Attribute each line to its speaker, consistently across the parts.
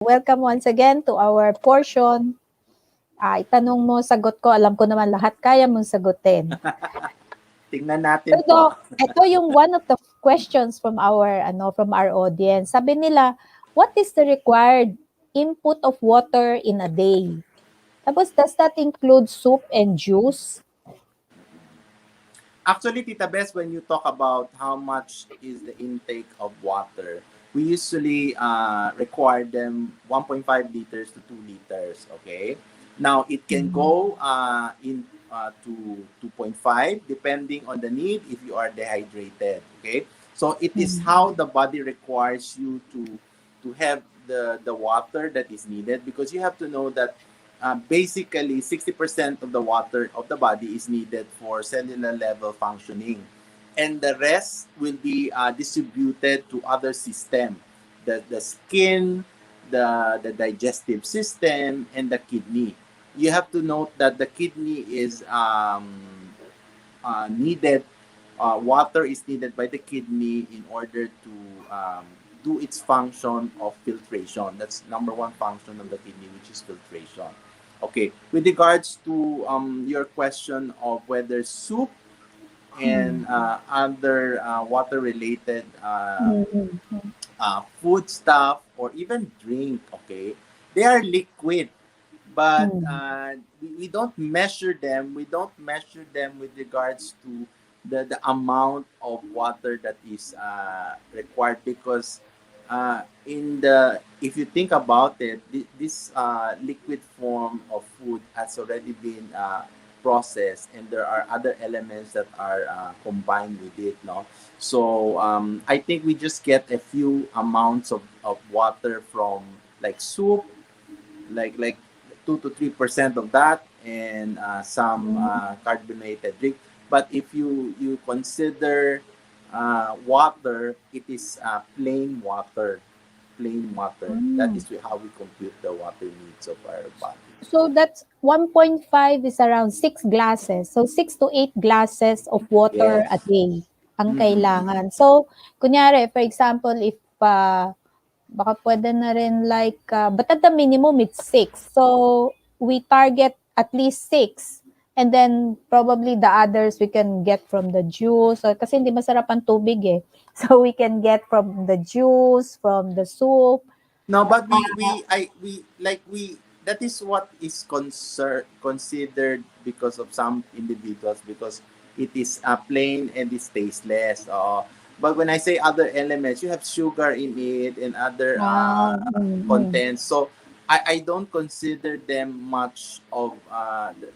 Speaker 1: welcome once again to our portion. Itanong mo, sagot ko. Alam ko naman lahat kaya mong sagutin.
Speaker 2: Tingnan natin
Speaker 1: So,
Speaker 2: po.
Speaker 1: ito yung one of the questions from our audience. Sabi nila, what is the required input of water in a day? Tapos, does that include soup and juice?
Speaker 2: Actually, Tita Betz, when you talk about how much is the intake of water, we usually require them 1.5 liters to 2 liters, okay? Now, it can go to 2.5 depending on the need if you are dehydrated, okay? So, it is how the body requires you to have the water that is needed, because you have to know that basically 60% of the water of the body is needed for cellular level functioning, and the rest will be distributed to other systems, the skin, the digestive system, and the kidney. You have to note that the kidney is needed, water is needed by the kidney in order to do its function of filtration. That's number one function of the kidney, which is filtration. Okay, with regards to your question of whether soup and other water-related food stuff or even drink, okay, they are liquid, but we don't measure them. We don't measure them with regards to the amount of water that is required, because if you think about it, this liquid form of food has already been processed, and there are other elements that are combined with it, no? So I think we just get a few amounts of water from like soup, like 2 to 3% of that, and some carbonated drink. But if you consider water, it is plain water. That is how we compute the water needs of our body.
Speaker 1: So that's 1.5 is around 6 glasses. So 6 to 8 glasses of water a day ang kailangan. So, kunyari, for example, if baka pwede na rin like, but at the minimum it's 6. So, we target at least 6. And then, probably the others we can get from the juice. So, kasi hindi masarap ang tubig eh. So, we can get from the juice, from the soup.
Speaker 2: No, but that is what is considered because of some individuals, because it is plain and it's tasteless. But when I say other elements, you have sugar in it and other contents. So I don't consider them much of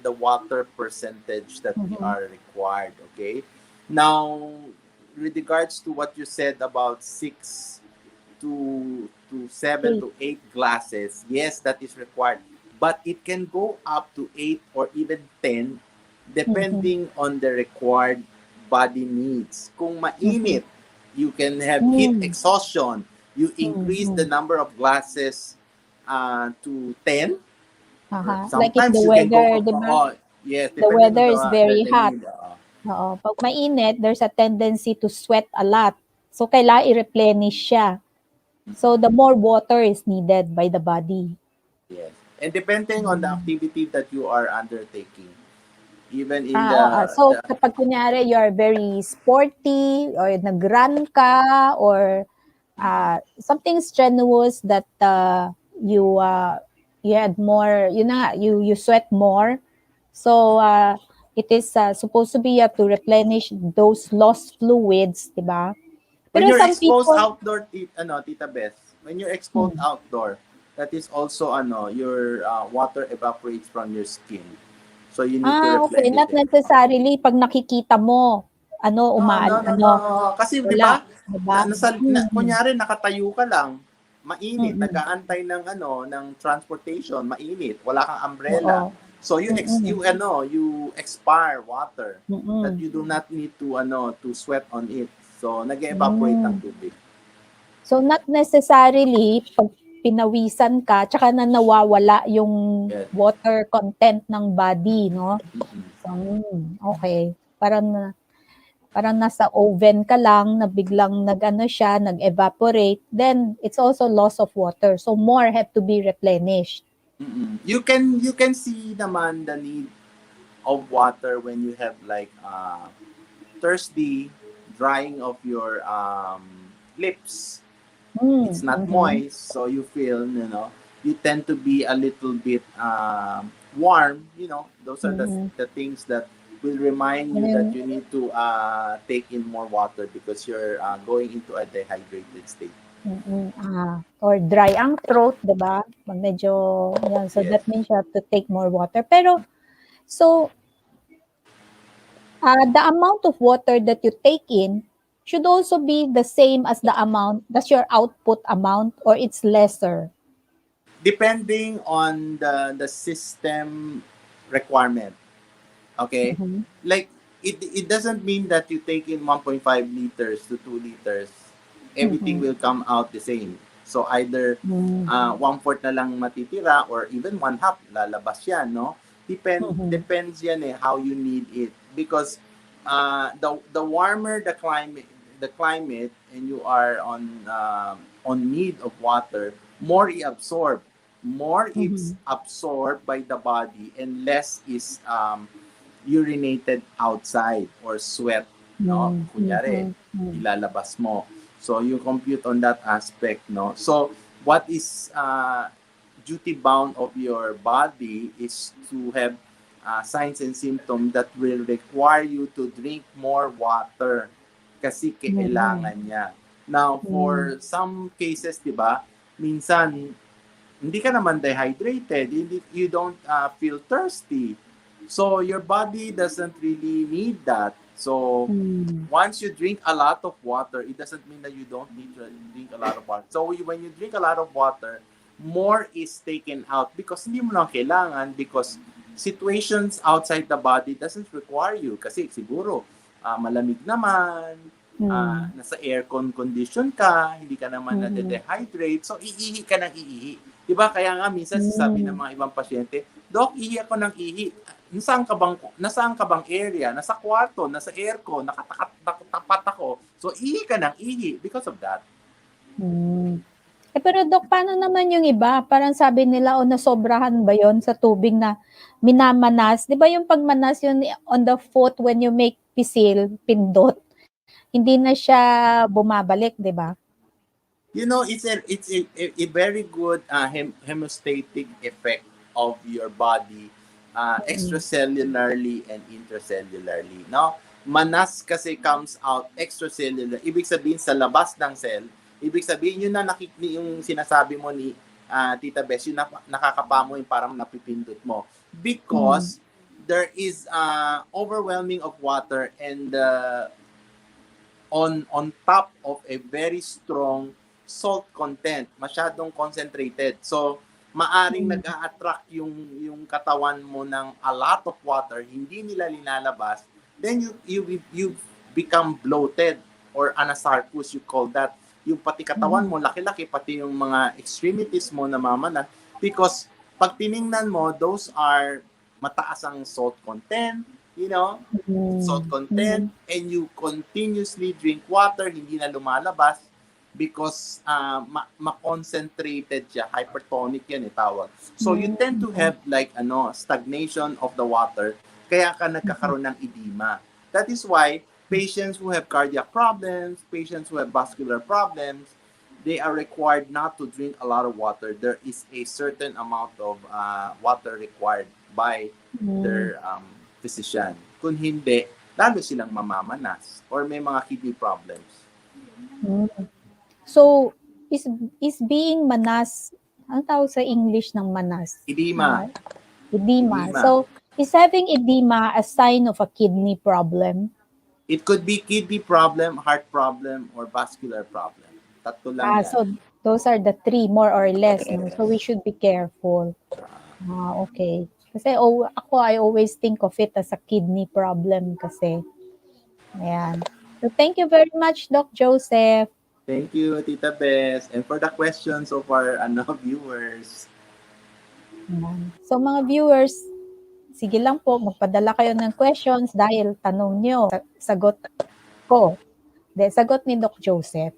Speaker 2: the water percentage that we are required. Okay. Now, with regards to what you said about 6 to 7 to 8 glasses, yes, that is required, but it can go up to 8 or even 10 depending on the required body needs. Kung mainit, you can have heat exhaustion. You increase the number of glasses to 10.
Speaker 1: Like if
Speaker 2: Sometimes
Speaker 1: the
Speaker 2: you
Speaker 1: weather,
Speaker 2: can go, yes,
Speaker 1: the weather is very
Speaker 2: the
Speaker 1: hot.
Speaker 2: need.
Speaker 1: Pag mainit, there's a tendency to sweat a lot. So, kailangan i-replenish siya. So, the more water is needed by the body.
Speaker 2: Yes. And depending on the activity that you are undertaking. Even in the...
Speaker 1: So, kapag kunyari, you are very sporty, or nag-run ka, or something strenuous that you had more, you sweat more. So, it is supposed to be to replenish those lost fluids, di ba?
Speaker 2: When you're exposed outdoor, Tita Beth, when you're exposed outdoor, that is also your water evaporates from your skin. So you need to replenish
Speaker 1: okay. Not necessarily pag nakikita mo,
Speaker 2: Kasi di ba? Kunyari nakatayo ka lang, mainit, nag-aantay ng transportation, mainit, wala kang umbrella. So you expire water that you do not need to sweat on it. So nag-evaporate ang tubig.
Speaker 1: So not necessarily pag pinawisan ka, tsaka na nawawala yung water content ng body, no? So, okay. Parang parang nasa oven ka lang na biglang nag-evaporate, then it's also loss of water. So more have to be replenished.
Speaker 2: You can see naman the need of water when you have like thirsty, drying of your lips. It's not moist, so you feel, you tend to be a little bit warm. Those are the things that will remind you that you need to take in more water because you're going into a dehydrated state.
Speaker 1: Or dry ang throat, 'di ba? Medyo, yan. So
Speaker 2: Yes.
Speaker 1: that means you have to take more water. Pero, so, the amount of water that you take in should also be the same as that's your output amount, or it's lesser.
Speaker 2: Depending on the system requirement. Okay?
Speaker 1: Mhm.
Speaker 2: Like, it doesn't mean that you take in 1.5 liters to 2 liters, everything
Speaker 1: Mhm.
Speaker 2: will come out the same. So either
Speaker 1: Mm.
Speaker 2: 1/4 na lang matitira or even 1/2 lalabas yan, no?
Speaker 1: Mhm.
Speaker 2: Depends yan how you need it. Because the warmer the climate and you are on need of water, more i-absorb. More it's
Speaker 1: Mhm.
Speaker 2: absorbed by the body and less is urinated outside or sweat, no?
Speaker 1: Mm.
Speaker 2: Kunyari,
Speaker 1: Mhm. Mm.
Speaker 2: ilalabas mo. So, you compute on that aspect, no? So, what is duty bound of your body is to have signs and symptoms that will require you to drink more water kasi
Speaker 1: Mm.
Speaker 2: kailangan niya. Now,
Speaker 1: Mm.
Speaker 2: for some cases, di ba, minsan hindi ka naman dehydrated, you don't feel thirsty. So your body doesn't really need that. So
Speaker 1: Mm.
Speaker 2: once you drink a lot of water, it doesn't mean that you don't need to drink a lot of water. So when you drink a lot of water, more is taken out because hindi mo lang kailangan because situations outside the body doesn't require you. Kasi siguro, malamig naman,
Speaker 1: Mm.
Speaker 2: nasa aircon condition ka, hindi ka naman
Speaker 1: Mm.
Speaker 2: nade-dehydrate, so iihi ka ng iihi. Diba? Kaya nga minsan sasabi ng
Speaker 1: Mm.
Speaker 2: mga ibang pasyente, Doc, ihi ako ng ihi. Nasaan ka bang area? Nasa kwarto, nasa aircon, nakatapat ako. So, ihi ka ng ihi because of that.
Speaker 1: Mm. Pero Dok, paano naman yung iba? Parang sabi nila, o nasobrahan ba yon sa tubig na minamanas? Di ba yung pagmanas yun on the foot when you make pisil, pindot, hindi na siya bumabalik, di ba?
Speaker 2: It's a very good hemostatic effect of your body,
Speaker 1: Mm.
Speaker 2: extracellularly and intracellularly. No, manas kasi comes out extracellular. Ibig sabihin sa labas ng cell. Ibig sabihin yun na yung sinasabi mo ni Tita Betz, yung nakakapa mo yung parang napipindot mo.
Speaker 1: Mm.
Speaker 2: Because there is overwhelming of water and on top of a very strong salt content, masyadong concentrated. So, maaring
Speaker 1: Mm.
Speaker 2: nag-a-attract yung katawan mo ng a lot of water, hindi nila linalabas, then you become bloated or anasarcus, you call that. Yung pati katawan
Speaker 1: Mm.
Speaker 2: mo, laki-laki, pati yung mga extremities mo namamana because pag tiningnan mo, those are mataas ang salt content, salt
Speaker 1: Mm.
Speaker 2: content,
Speaker 1: Mm.
Speaker 2: and you continuously drink water, hindi na lumalabas because ma-concentrated siya. Hypertonic yan tawag. So you tend to
Speaker 1: Mm.
Speaker 2: have like stagnation of the water, kaya ka
Speaker 1: Mm.
Speaker 2: nagkakaroon ng edema. That is why patients who have cardiac problems, patients who have vascular problems, they are required not to drink a lot of water. There is a certain amount of water required by
Speaker 1: Mm.
Speaker 2: their physician. Kung hindi, lalo silang mamamanas or may mga kidney problems.
Speaker 1: Mm. So, is being manas, ano tawag sa English ng manas?
Speaker 2: Edema.
Speaker 1: Edema.
Speaker 2: Edema.
Speaker 1: So, is having edema a sign of a kidney problem?
Speaker 2: It could be kidney problem, heart problem, or vascular problem. Tatlo lang yan.
Speaker 1: So those are the three more or less, no? So we
Speaker 2: Yes.
Speaker 1: should be careful. Okay. Kasi I always think of it as a kidney problem kasi. Ayan. So thank you very much, Doc Joseph.
Speaker 2: Thank you, Tita Betz. And for the questions of our viewers.
Speaker 1: Ayan. So mga viewers, sige lang po, magpadala kayo ng questions dahil tanong nyo, sagot ko. De, sagot ni Doc Joseph.